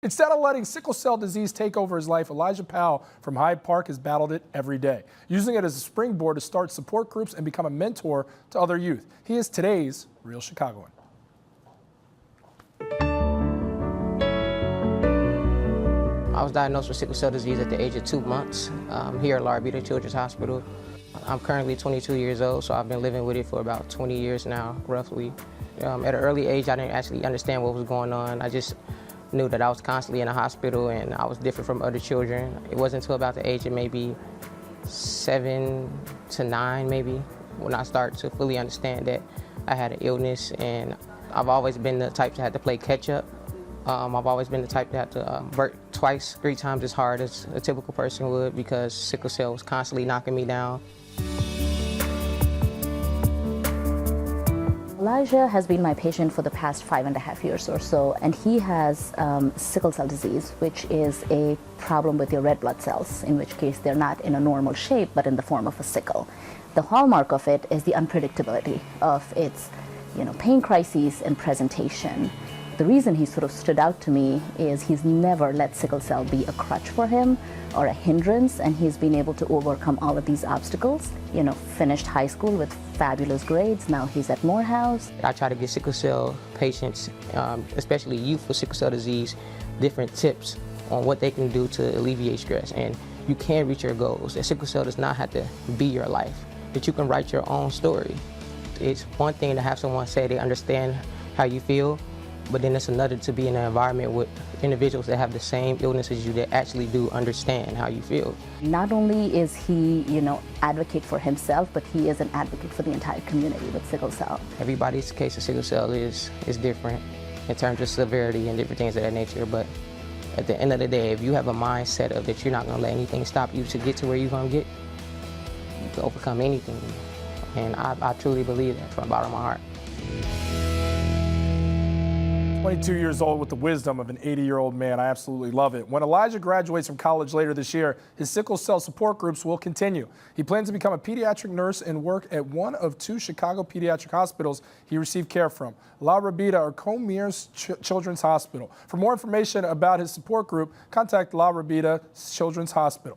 Instead of letting sickle cell disease take over his life, Elijah Powell from Hyde Park has battled it every day, using it as a springboard to start support groups and become a mentor to other youth. He is today's Real Chicagoan. I was diagnosed with sickle cell disease at the age of 2 months here at La Rabida Children's Hospital. I'm currently 22 years old, so I've been living with it for about 20 years now, roughly. At an early age, I didn't actually understand what was going on. I just knew that I was constantly in a hospital and I was different from other children. It wasn't until about the age of maybe 7 to 9 maybe when I started to fully understand that I had an illness, and I've always been the type to have to play catch up. I've always been the type to have to work twice, 3 times as hard as a typical person would because sickle cell was constantly knocking me down. Elijah has been my patient for the past 5.5 years or so, and he has sickle cell disease, which is a problem with your red blood cells, in which case they're not in a normal shape, but in the form of a sickle. The hallmark of it is the unpredictability of its, pain crises and presentation. The reason he sort of stood out to me is he's never let sickle cell be a crutch for him or a hindrance, and he's been able to overcome all of these obstacles. Finished high school with fabulous grades. Now he's at Morehouse. I try to give sickle cell patients, especially youth with sickle cell disease, different tips on what they can do to alleviate stress. And you can reach your goals. That sickle cell does not have to be your life, that you can write your own story. It's one thing to have someone say they understand how you feel, but then it's another to be in an environment with individuals that have the same illness as you that actually do understand how you feel. Not only is he, advocate for himself, but he is an advocate for the entire community with sickle cell. Everybody's case of sickle cell is different in terms of severity and different things of that nature, but at the end of the day, if you have a mindset of that you're not going to let anything stop you to get to where you're going to get, you can overcome anything. And I truly believe that from the bottom of my heart. 22 years old with the wisdom of an 80-year-old man. I absolutely love it. When Elijah graduates from college later this year, his sickle cell support groups will continue. He plans to become a pediatric nurse and work at one of 2 Chicago pediatric hospitals he received care from, La Rabida or Comier's Children's Hospital. For more information about his support group, contact La Rabida Children's Hospital.